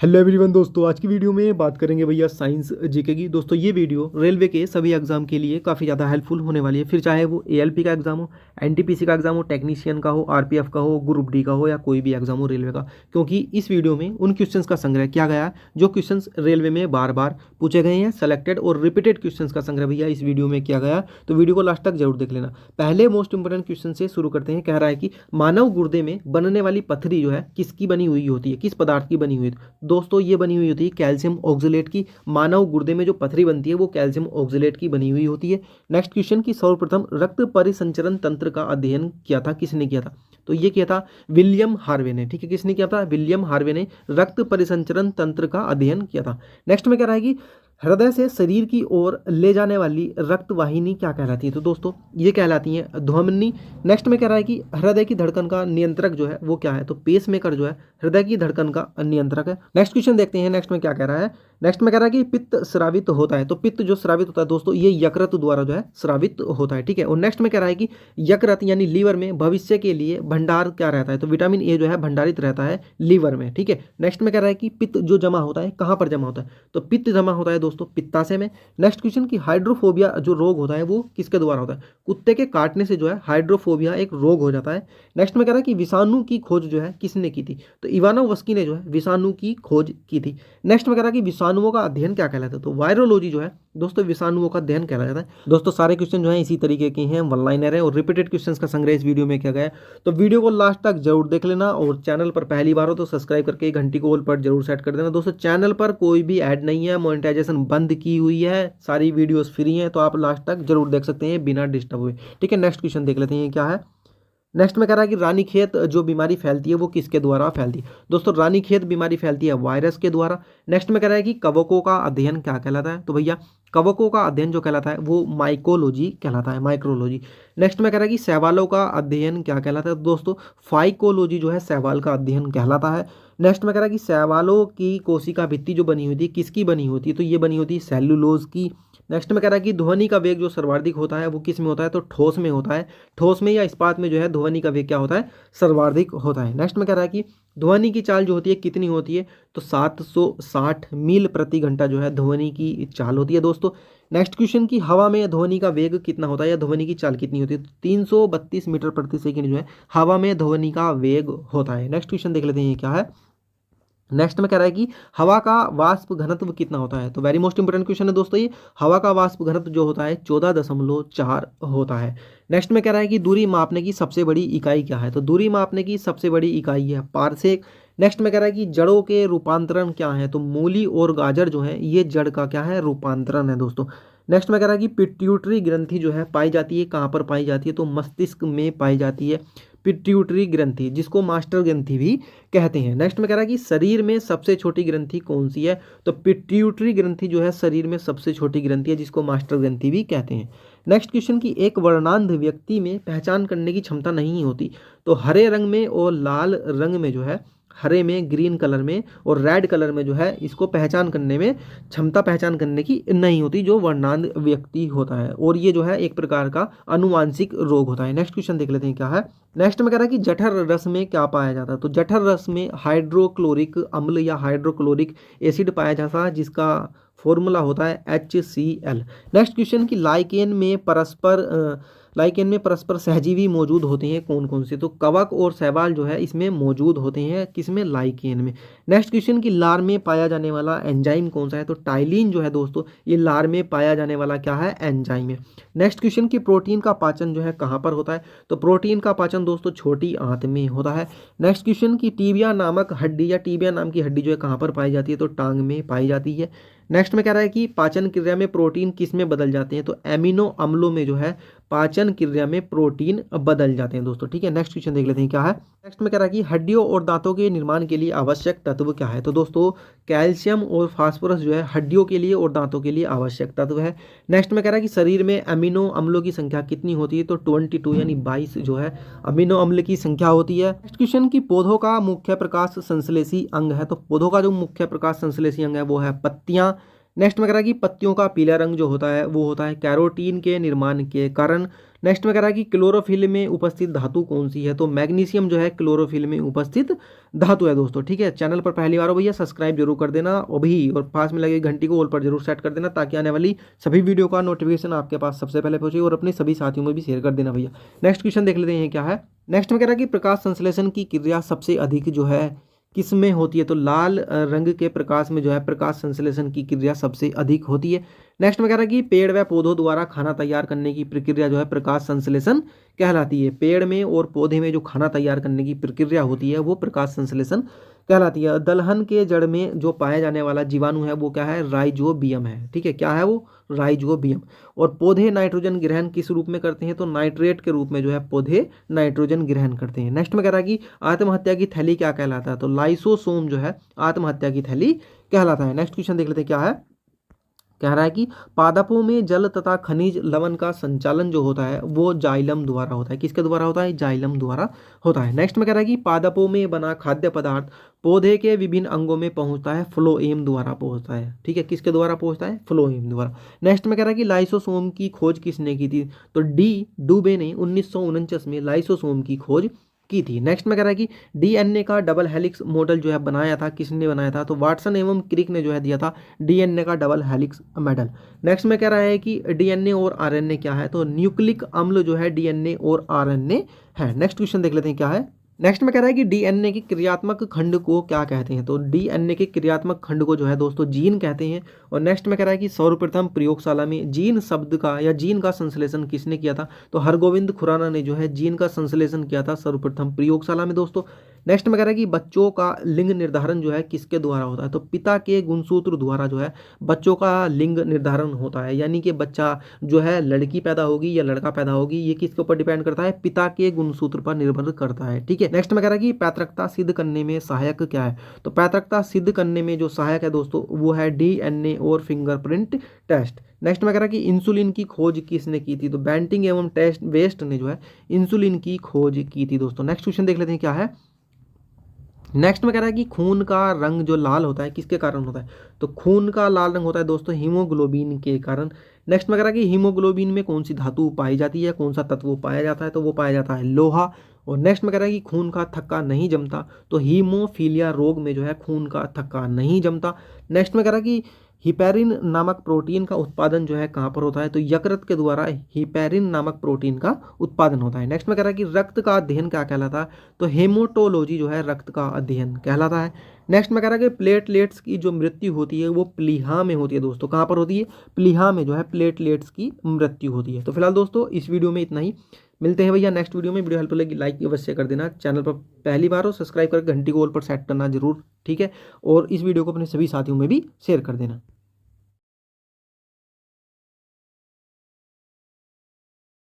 Hello everyone दोस्तों, आज की वीडियो में बात करेंगे भैया साइंस जीके की। दोस्तों ये वीडियो रेलवे के सभी एग्जाम के लिए काफ़ी ज़्यादा हेल्पफुल होने वाली है, फिर चाहे वो एएलपी का एग्जाम हो, एनटीपीसी का एग्जाम हो, टेक्नीशियन का हो, आरपीएफ का हो, ग्रुप डी का हो या कोई भी एग्जाम हो रेलवे का। क्योंकि इस वीडियो में उन क्वेश्चंस का संग्रह किया गया है जो क्वेश्चंस रेलवे में बार बार पूछे गए हैं, सेलेक्टेड और रिपीटेड क्वेश्चंस का संग्रह भैया इस वीडियो में किया गया है। तो वीडियो को लास्ट तक जरूर देख लेना। पहले मोस्ट इंपोर्टेंट क्वेश्चन से शुरू करते हैं। कह रहा है कि मानव गुर्दे में बनने वाली पथरी जो है किसकी बनी हुई होती है, किस पदार्थ की बनी हुई है। दोस्तों ये बनी हुई होती है कैल्शियम ऑक्सलेट की। मानव गुर्दे में जो पथरी बनती है वो कैल्शियम ऑक्सलेट की बनी हुई होती है। नेक्स्ट क्वेश्चन की सर्वप्रथम रक्त परिसंचरण तंत्र का अध्ययन किया था, किसने किया था? तो ये किया था विलियम हार्वे ने। ठीक है, किसने किया था? विलियम हार्वे ने रक्त परिसंचरण तंत्र का अध्ययन किया था। नेक्स्ट में कह रहा है कि हृदय से शरीर की ओर ले जाने वाली रक्त वाहिनी क्या कहलाती है? तो दोस्तों ये कहलाती है ध्वनि। नेक्स्ट में कह रहा है कि हृदय की धड़कन का नियंत्रक जो है वो क्या है? तो पेस मेकर जो है हृदय की धड़कन का नियंत्रक है। नेक्स्ट क्वेश्चन देखते हैं नेक्स्ट में क्या कह रहा है। नेक्स्ट में कह रहा है कि पित्त स्रावित होता है। तो पित्त जो स्रावित होता है दोस्तों ये यकृत द्वारा जो है स्रावित होता है। ठीक है, और नेक्स्ट में कह रहा है कि यकृत यानी लीवर में भविष्य के लिए भंडार क्या रहता है? तो विटामिन ए जो है भंडारित रहता है लीवर में। ठीक है, नेक्स्ट में कह रहा है कि पित्त जो जमा होता है कहाँ पर जमा होता है? तो पित्त जमा होता है दोस्तों पित्ताशय में। नेक्स्ट क्वेश्चन की हाइड्रोफोबिया जो रोग होता है वो किसके द्वारा होता है? कुत्ते के काटने से जो है हाइड्रोफोबिया एक रोग हो जाता है। नेक्स्ट में कह रहा है कि विषाणु की खोज जो है किसने की थी? तो इवानोवस्की ने जो है विषाणु की खोज की थी। नेक्स्ट में कह रहा है कि विषाणुओं का अध्ययन क्या कहलाता है? तो वायरोलॉजी जो है दोस्तों विषाणुओं का अध्ययन कहलाया जाता है। दोस्तों सारे क्वेश्चन जो है इसी तरीके के हैं, वन लाइनर है और रिपीटेड क्वेश्चंस का संग्रह इस वीडियो में किया गया है। तो वीडियो को लास्ट तक जरूर देख लेना और चैनल पर पहली बार हो तो सब्सक्राइब करके घंटी को ऑल पर जरूर सेट कर देना। दोस्तों चैनल पर कोई भी ऐड नहीं है, मोनेटाइजेशन बंद की हुई है, सारी वीडियोस फ्री हैं, तो आप लास्ट तक जरूर देख सकते हैं बिना डिस्टर्ब हुए। ठीक है, नेक्स्ट क्वेश्चन देख लेते हैं क्या है। नेक्स्ट में कह रहा है कि रानीखेत जो बीमारी फैलती है वो किसके द्वारा फैलती है? दोस्तों रानीखेत बीमारी फैलती है वायरस के द्वारा। नेक्स्ट में कह रहा है कि कवकों का अध्ययन क्या कहलाता है? तो भैया कवकों का अध्ययन जो कहलाता है वो माइकोलॉजी कहलाता है, माइक्रोलॉजी। नेक्स्ट में कह रहा है कि शैवालों का अध्ययन क्या कहलाता है? दोस्तों फाइकोलॉजी जो है शैवाल का अध्ययन कहलाता है। नेक्स्ट में कह रहा है कि शैवालों की कोशिका भित्ति जो बनी होती है किसकी बनी होती है? तो ये बनी होती है सेल्यूलोज की। नेक्स्ट में कह रहा है कि ध्वनि का वेग जो सर्वाधिक होता है वो किस में होता है? तो ठोस में होता है। ठोस में या इस्पात में जो है ध्वनि का वेग क्या होता है? सर्वाधिक होता है। नेक्स्ट में कह रहा है कि ध्वनि की चाल जो होती है कितनी होती है? तो 760 मील प्रति घंटा जो है ध्वनि की चाल होती है दोस्तों। नेक्स्ट क्वेश्चन की हवा में ध्वनि का वेग कितना होता है या ध्वनि की चाल कितनी होती है? तो 332 मीटर प्रति सेकंड जो है हवा में ध्वनि का वेग होता है। नेक्स्ट क्वेश्चन देख लेते हैं ये क्या है। नेक्स्ट में कह रहा है कि हवा का वाष्प घनत्व कितना होता है? तो वेरी मोस्ट इंपोर्टेंट क्वेश्चन है दोस्तों ये। हवा का वाष्प घनत्व जो होता है 14.4 होता है। नेक्स्ट में कह रहा है कि दूरी मापने की सबसे बड़ी इकाई क्या है? तो दूरी मापने की सबसे बड़ी इकाई है पारसेक। नेक्स्ट में कह रहा है कि जड़ों के रूपांतरण क्या है? तो मूली और गाजर जो है ये जड़ का क्या है? रूपांतरण है दोस्तों। नेक्स्ट में कह रहा है कि पिट्यूटरी ग्रंथि जो है पाई जाती है कहाँ पर पाई जाती है? तो मस्तिष्क में पाई जाती है पिट्यूटरी ग्रंथि, जिसको मास्टर ग्रंथि भी कहते हैं। नेक्स्ट में कह रहा है कि शरीर में सबसे छोटी ग्रंथि कौन सी है? तो पिट्यूटरी ग्रंथि जो है शरीर में सबसे छोटी ग्रंथि है, जिसको मास्टर ग्रंथि भी कहते हैं। नेक्स्ट क्वेश्चन की एक वर्णांध व्यक्ति में पहचान करने की क्षमता नहीं होती। तो हरे रंग में और लाल रंग में जो है, हरे में, ग्रीन कलर में और रेड कलर में जो है इसको पहचान करने में क्षमता पहचान करने की नहीं होती जो वर्णांध व्यक्ति होता है, और ये जो है एक प्रकार का अनुवांशिक रोग होता है। नेक्स्ट क्वेश्चन देख लेते हैं क्या है। नेक्स्ट में कह रहा है कि जठर रस में क्या पाया जाता है? तो जठर रस में हाइड्रोक्लोरिक अम्ल या हाइड्रोक्लोरिक एसिड पाया जाता है, जिसका फॉर्मूला होता है HCl। नेक्स्ट क्वेश्चन की लाइकेन में परस्पर सहजीवी मौजूद होते हैं कौन कौन से? तो कवक और शैवाल जो है इसमें मौजूद होते हैं, किसमें? लाइकेन में। नेक्स्ट क्वेश्चन की लार में पाया जाने वाला एंजाइम कौन सा है? तो टाइलिन जो है दोस्तों ये लार में पाया जाने वाला क्या है? एंजाइम है। नेक्स्ट क्वेश्चन की प्रोटीन का पाचन जो है कहाँ पर होता है? तो प्रोटीन का पाचन दोस्तों छोटी आंत में होता है। नेक्स्ट क्वेश्चन की टीबिया नामक हड्डी या टीबिया नाम की हड्डी जो है कहाँ पर पाई जाती है? तो टांग में पाई जाती है। नेक्स्ट में कह रहा है कि पाचन क्रिया में प्रोटीन किस में बदल जाते हैं? तो एमिनो अम्लों में जो है पाचन क्रिया में प्रोटीन बदल जाते हैं दोस्तों। ठीक है, नेक्स्ट क्वेश्चन देख लेते हैं क्या है। नेक्स्ट में कह रहा है कि हड्डियों और दांतों के निर्माण के लिए आवश्यक तत्व क्या है? तो दोस्तों कैल्शियम और फास्फोरस जो है हड्डियों के लिए और दांतों के लिए आवश्यक तत्व है। नेक्स्ट में कह रहा है कि शरीर में अमीनो अम्लों की संख्या कितनी होती है? तो 22 यानी 22 जो है अमीनो अम्ल की संख्या होती है। नेक्स्ट क्वेश्चन की पौधों का मुख्य प्रकाश संश्लेषी अंग है। तो पौधों का जो मुख्य प्रकाश संश्लेषी अंग है वो है पत्तियां। नेक्स्ट में कह रहा है कि पत्तियों का पीला रंग जो होता है वो होता है कैरोटीन के निर्माण के कारण। नेक्स्ट में कह रहा है कि क्लोरोफिल में उपस्थित धातु कौन सी है, तो मैग्नीशियम जो है क्लोरोफिल में उपस्थित धातु है दोस्तों। ठीक है, चैनल पर पहली बार हो भैया सब्सक्राइब जरूर कर देना अभी, और पास में लगे घंटी को ऑल पर जरूर सेट कर देना, ताकि आने वाली सभी वीडियो का नोटिफिकेशन आपके पास सबसे पहले पहुंचे, और अपने सभी साथियों में भी शेयर कर देना भैया। नेक्स्ट क्वेश्चन देख लेते हैं क्या है। नेक्स्ट में कह रहा है कि प्रकाश संश्लेषण की क्रिया सबसे अधिक जो है किस में होती है, तो लाल रंग के प्रकाश में जो है प्रकाश संश्लेषण की क्रिया सबसे अधिक होती है। नेक्स्ट में कह रहा है कि पेड़ व पौधों द्वारा खाना तैयार करने की प्रक्रिया जो है प्रकाश संश्लेषण कहलाती है। पेड़ में और पौधे में जो खाना तैयार करने की प्रक्रिया होती है वो प्रकाश संश्लेषण कहलाती है। दलहन के जड़ में जो पाया जाने वाला जीवाणु है वो क्या है, राइजोबियम है। ठीक है, क्या है वो, राइजोबियम। और पौधे नाइट्रोजन ग्रहण किस रूप में करते हैं, तो नाइट्रेट के रूप में जो है पौधे नाइट्रोजन ग्रहण करते हैं। नेक्स्ट में कह रहा है कि आत्महत्या की थैली क्या कहलाता है, तो लाइसोसोम जो है आत्महत्या की थैली कहलाता है। नेक्स्ट क्वेश्चन देख लेते हैं क्या है। कह रहा है कि पादपों में जल तथा खनिज लवण का संचालन जो होता है वो जाइलम द्वारा होता है। किसके द्वारा होता है, जाइलम द्वारा होता है। नेक्स्ट में कह रहा है कि पादपों में बना खाद्य पदार्थ पौधे के विभिन्न अंगों में पहुंचता है, फ्लोएम द्वारा पहुंचता है। ठीक है, किसके द्वारा पहुंचता है, फ्लोएम द्वारा। नेक्स्ट में कह रहा है कि लाइसोसोम की खोज किसने की थी, तो डी डुबे ने 1949 में लाइसोसोम की खोज की थी। नेक्स्ट में कह रहा है कि डीएनए का डबल हेलिक्स मॉडल जो है बनाया था, किसने बनाया था, तो वाटसन एवं क्रिक ने जो है दिया था डीएनए का डबल हेलिक्स मॉडल। नेक्स्ट में कह रहा है कि डीएनए और आरएनए क्या है, तो न्यूक्लिक अम्ल जो है डीएनए और आरएनए है। नेक्स्ट क्वेश्चन देख लेते हैं क्या है। नेक्स्ट में कह रहा है कि डीएनए के क्रियात्मक खंड को क्या कहते हैं, तो डीएनए के क्रियात्मक खंड को जो है दोस्तों जीन कहते हैं। और नेक्स्ट में कह रहा है कि सर्वप्रथम प्रयोगशाला में जीन शब्द का या जीन का संश्लेषण किसने किया था, तो हरगोविंद खुराना ने जो है जीन का संश्लेषण किया था सर्वप्रथम प्रयोगशाला में दोस्तों। नेक्स्ट में कह रहा है कि बच्चों का लिंग निर्धारण जो है किसके द्वारा होता है, तो पिता के गुणसूत्र द्वारा जो है बच्चों का लिंग निर्धारण होता है। यानी कि बच्चा जो है लड़की पैदा होगी या लड़का पैदा होगी, ये किसके ऊपर डिपेंड करता है, पिता के गुणसूत्र पर निर्भर करता है। ठीक है, नेक्स्ट में कह रहा है कि पैतृकता सिद्ध करने में सहायक क्या है, तो पैतृकता सिद्ध करने में जो सहायक है दोस्तों वो है डीएनए और फिंगरप्रिंट टेस्ट। नेक्स्ट में कह रहा है कि इंसुलिन की खोज किसने की थी, तो बेंटिंग एवं टेस्ट वेस्ट ने जो है इंसुलिन की खोज की थी दोस्तों। नेक्स्ट क्वेश्चन देख लेते हैं क्या है। नेक्स्ट में कह रहा है कि खून का रंग जो लाल होता है किसके कारण होता है, तो खून का लाल रंग होता है दोस्तों हीमोग्लोबिन के कारण। नेक्स्ट में कह रहा है कि हीमोग्लोबिन में कौन सी धातु पाई जाती है, कौन सा तत्व पाया जाता है, तो वो पाया जाता है लोहा। और नेक्स्ट में कह रहा है कि खून का थक्का नहीं जमता, तो हीमोफीलिया रोग में जो है खून का थक्का नहीं जमता। नेक्स्ट में कह रहा है कि हिपैरिन नामक प्रोटीन का उत्पादन जो है कहाँ पर होता है, तो यकृत के द्वारा हिपैरिन नामक प्रोटीन का उत्पादन होता है। नेक्स्ट में कह रहा है कि रक्त का अध्ययन क्या कहलाता है, तो हेमोटोलॉजी जो है रक्त का अध्ययन कहलाता है। नेक्स्ट में कह रहा है कि प्लेटलेट्स की जो मृत्यु होती है वो प्लीहा में होती है दोस्तों। कहाँ पर होती है, प्लीहा में जो है प्लेटलेट्स की मृत्यु होती है। तो फिलहाल दोस्तों इस वीडियो में इतना ही, मिलते हैं भैया नेक्स्ट वीडियो में। वीडियो हेल्पफुल लगी लाइक अवश्य कर देना, चैनल पर पहली बार हो सब्सक्राइब कर घंटी को ऑल पर सेट करना जरूर। ठीक है, और इस वीडियो को अपने सभी साथियों में भी शेयर कर देना।